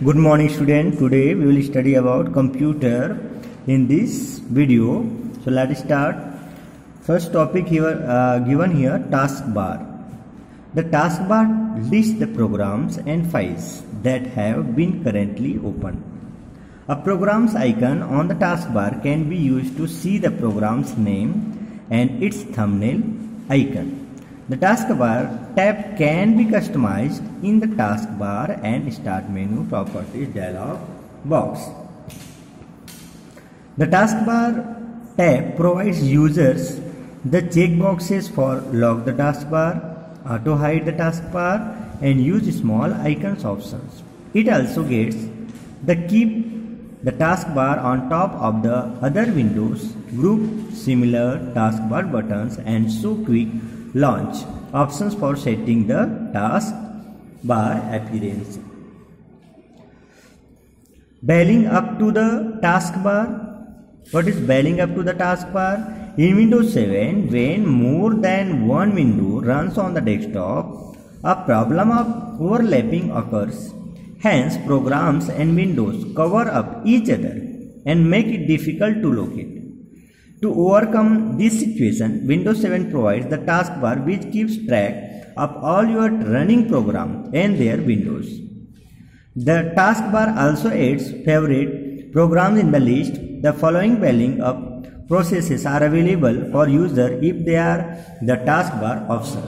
Good morning student. Today we will study about computer in this video. So let's start. First topic here given here, taskbar. The taskbar lists the programs and files that have been currently opened. A program's icon on the taskbar can be used to see the program's name and its thumbnail icon. The taskbar tab can be customized in the taskbar and start menu properties dialog box. The taskbar tab provides users the checkboxes for lock the taskbar, auto hide the taskbar, and use small icons options. It also gets the keep the taskbar on top of the other windows, group similar taskbar buttons, and show quick launch options for setting the taskbar appearance. Bailing up to the taskbar. What is bailing up to the taskbar? In Windows 7, when more than one window runs on the desktop, a problem of overlapping occurs. Hence, programs and windows cover up each other and make it difficult to locate. To overcome this situation, Windows 7 provides the taskbar which keeps track of all your running programs and their windows. The taskbar also adds favorite programs in the list. The following bailing up processes are available for user if they are the taskbar option.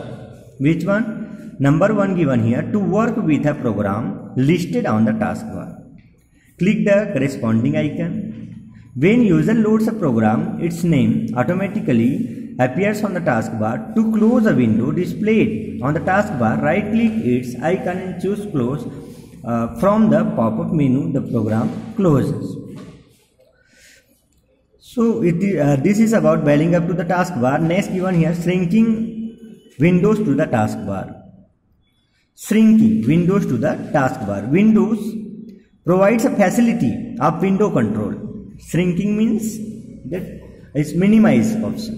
Which one? Number 1 given here, to work with a program listed on the taskbar. Click the corresponding icon. When user loads a program, its name automatically appears on the taskbar. To close a window displayed on the taskbar, right-click its icon and choose Close. From the pop-up menu, the program closes. So this is about bailing up to the taskbar. Next given here, shrinking windows to the taskbar. Shrinking windows to the taskbar. Windows provides a facility of window control. Shrinking means that it's minimize option.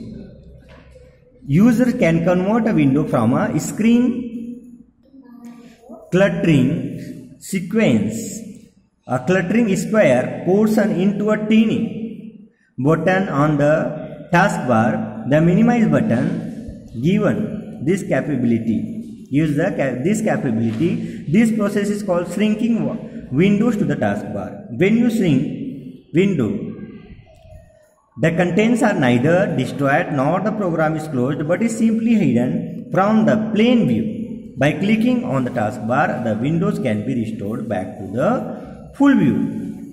User can convert a window from a screen cluttering sequence, a cluttering square portion into a teeny button on the taskbar. The minimize button given this capability. Use this capability. This process is called shrinking windows to the taskbar. When you shrink window, the contents are neither destroyed nor the program is closed, but is simply hidden from the plain view. By clicking on the taskbar, the windows can be restored back to the full view.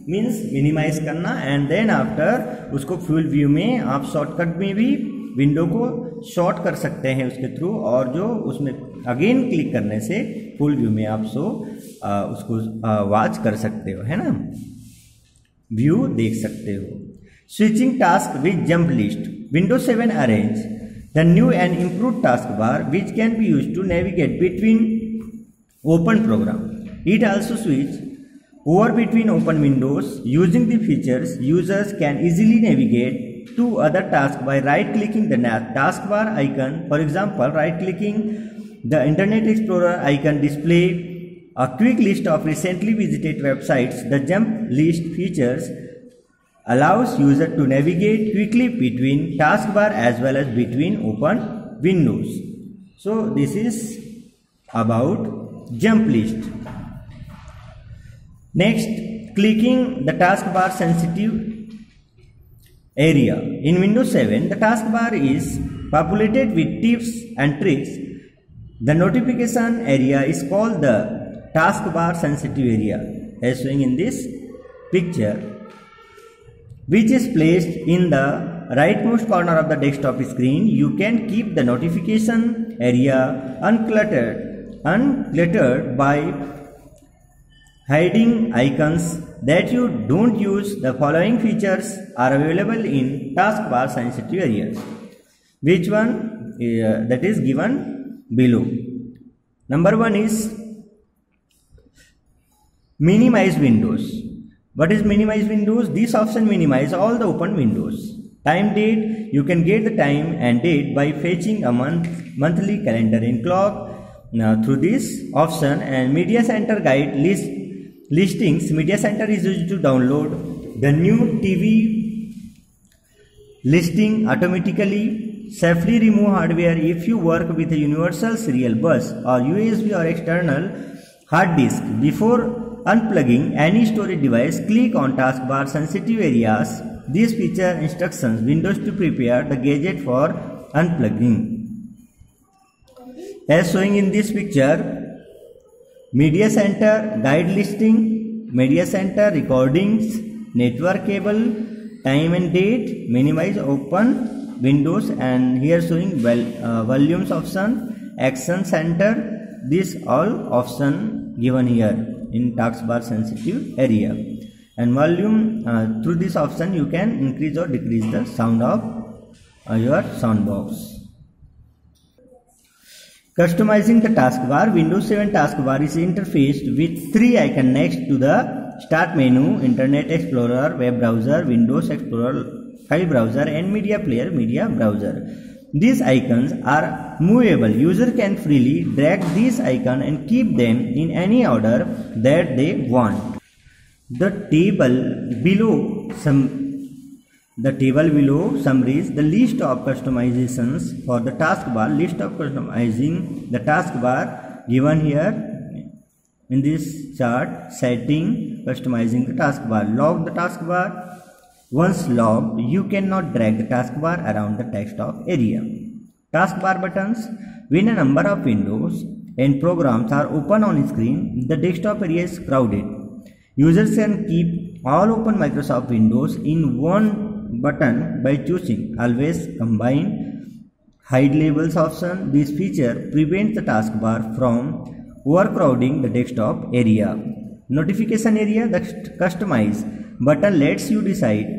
Means minimize करना and then after उसको full view में आप shortcut में भी window को short कर सकते हैं उसके थ्रू, और जो उसमें अगेन क्लिक करने से फुल व्यू में आप उसको वॉच कर सकते हो, है ना, व्यू देख सकते हो. Switching task with jump list. Windows 7 arrange the new and improved taskbar which can be used to navigate between open program. It also switch over between open windows. Using the features, users can easily navigate to other tasks by right clicking the taskbar icon. For example, right clicking the Internet Explorer icon display a quick list of recently visited websites. The jump list features allows user to navigate quickly between taskbar as well as between open windows. So this is about jump list. Next, clicking the taskbar sensitive area. In Windows 7, the taskbar is populated with tips and tricks. The notification area is called the taskbar sensitive area, as shown in this picture, which is placed in the rightmost corner of the desktop screen. You can keep the notification area uncluttered by hiding icons that you don't use. The following features are available in taskbar sensitive areas. Which one? That is given below. Number 1 is minimize windows. What is minimize windows? This option minimize all the open windows. Time date, you can get the time and date by fetching a monthly calendar in clock through this option. And media center guide list Listings. Media Center is used to download the new TV listing automatically. Safely remove hardware if you work with a universal serial bus or USB or external hard disk. Before unplugging any storage device, click on taskbar sensitive areas. These feature instructions Windows to prepare the gadget for unplugging. As showing in this picture, Media Center guide listing, Media Center recordings, network cable, time and date, minimize, open Windows, and here showing volumes option, action center. This all option given here in taskbar sensitive area, and volume through this option you can increase or decrease the sound of your sound box. Customizing the taskbar. Windows 7 taskbar is interfaced with 3 icons next to the Start menu, Internet Explorer, web browser, Windows Explorer, file browser, and media player, media browser. These icons are movable. User can freely drag these icons and keep them in any order that they want. The table below summarizes the list of customizations for the taskbar. List of customizing the taskbar given here in this chart. Setting, customizing the taskbar. Lock the taskbar. Once logged, you cannot drag the taskbar around the desktop area. Taskbar buttons. When a number of windows and programs are open on screen, the desktop area is crowded. Users can keep all open Microsoft Windows in one button by choosing Always Combine Hide Labels option. This feature prevents the taskbar from overcrowding the desktop area. Notification area. The Customize button lets you decide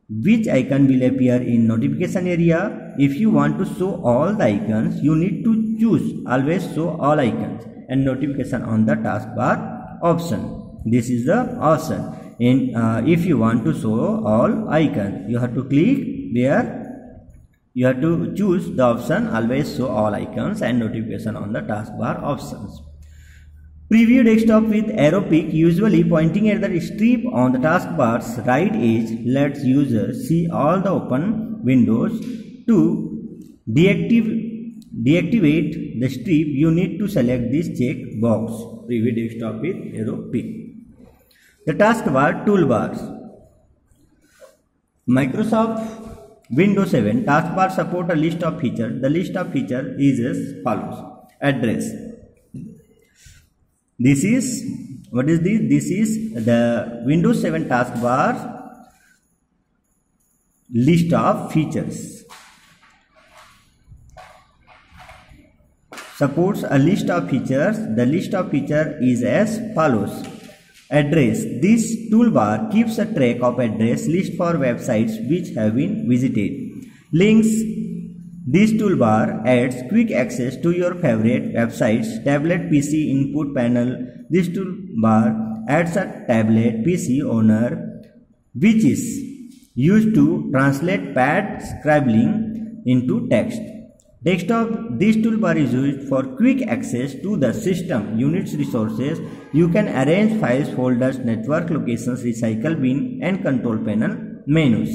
which icon will appear in notification area. If you want to show all the icons, you need to choose Always Show All Icons and Notification on the taskbar option. This is the option. And if you want to show all icons, you have to click there. You have to choose the option Always Show All Icons and Notification on the taskbar options. Preview desktop with arrow peak, usually pointing at the strip on the taskbar's right edge, lets users see all the open windows. To deactivate the strip, you need to select this check box. Preview desktop with arrow peak. The taskbar toolbars. Microsoft Windows 7 taskbar support a list of features. The list of features is as follows. Address. This is, what is this? This is the Windows 7 taskbar list of features. Supports a list of features. The list of features is as follows. Address. This toolbar keeps a track of address list for websites which have been visited. Links. This toolbar adds quick access to your favorite websites. Tablet PC input panel. This toolbar adds a tablet PC owner which is used to translate pad scribbling into text. Desktop. This toolbar is used for quick access to the system unit's resources. You can arrange files, folders, network locations, recycle bin, and control panel menus.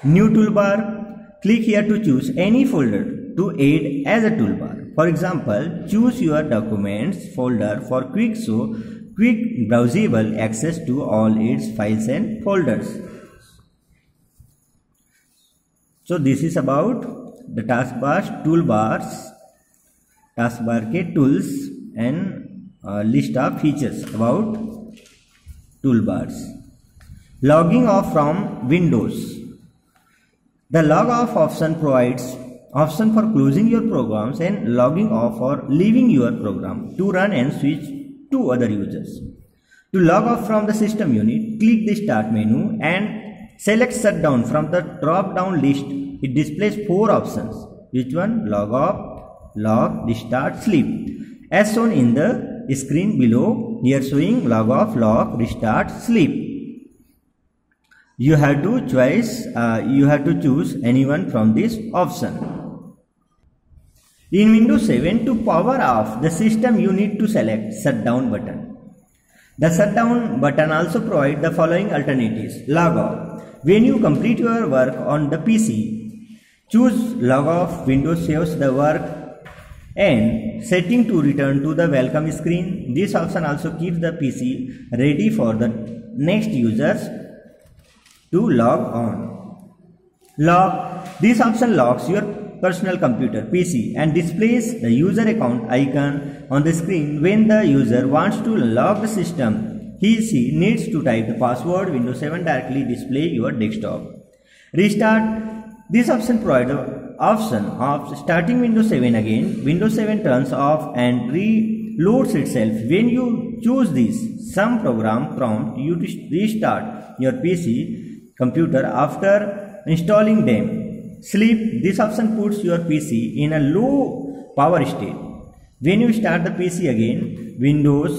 New toolbar. Click here to choose any folder to add as a toolbar. For example, choose your documents folder for quick browsable access to all its files and folders. So this is about the taskbars, toolbars, taskbar के tools and list of features about toolbars. Logging off from Windows. The log off option provides option for closing your programs and logging off or leaving your program to run and switch to other users. To log off from the system unit, click the Start menu and select Shutdown from the drop down list. It displays 4 options. Which one? Log off, log, restart, sleep. As shown in the screen below, here showing log off, log, restart, sleep. You have to choose anyone from this option. In Windows 7, to power off the system, you need to select Shutdown button. The shutdown button also provides the following alternatives. Log off. When you complete your work on the PC, choose log off. Windows saves the work and setting to return to the welcome screen. This option also keeps the PC ready for the next users to log on. Log. This option locks your personal computer PC and displays the user account icon on the screen. When the user wants to log the system, he/she needs to type the password. Windows 7 directly display your desktop. Restart. This option provides the option of starting Windows 7 again. Windows 7 turns off and reloads itself. When you choose this, some program prompt you to restart your PC computer after installing them. Sleep. This option puts your PC in a low power state. When you start the PC again, Windows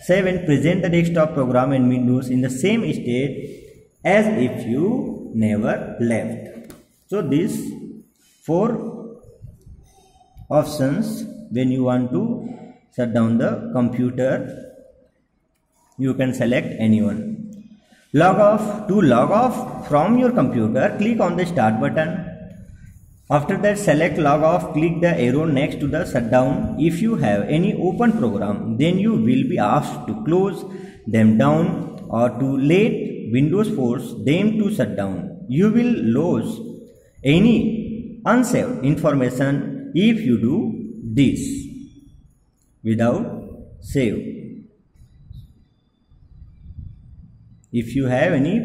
7 presents the desktop program and Windows in the same state as if you never left. So these 4 options when you want to shut down the computer, you can select anyone. Log off. To log off from your computer, click on the start button. After that, select log off, click the arrow next to the shutdown. If you have any open program, then you will be asked to close them down or to let Windows force them to shut down. You will lose any unsaved information if you do this without save. If you have any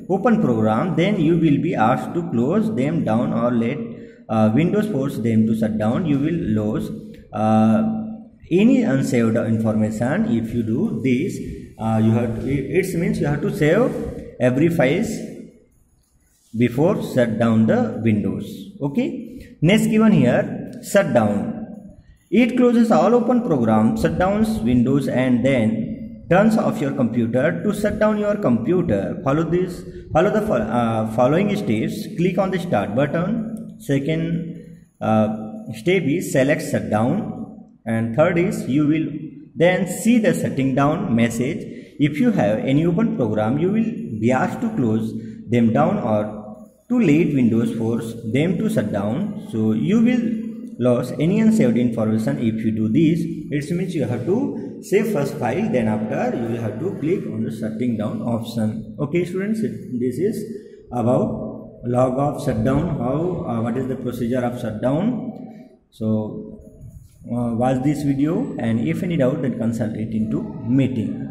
open program, then you will be asked to close them down or let Windows force them to shut down. You will lose any unsaved information if you do this. It means you have to save every files before shut down the Windows. Okay. Next given here, shutdown. It closes all open programs, shutdowns Windows, and then turns off your computer. To shut down your computer, follow the following steps. Click on the start button. Second step is select shutdown, and third is you will then see the shutting down message. If you have any open program, you will be asked to close them down or to let Windows force them to shut down. So you will lose any unsaved information if you do this. It means you have to save first file, then after you will have to click on the shutting down option. Okay students, this is about log off, shutdown, what is the procedure of shutdown. So watch this video, and if any doubt, then consult it into meeting.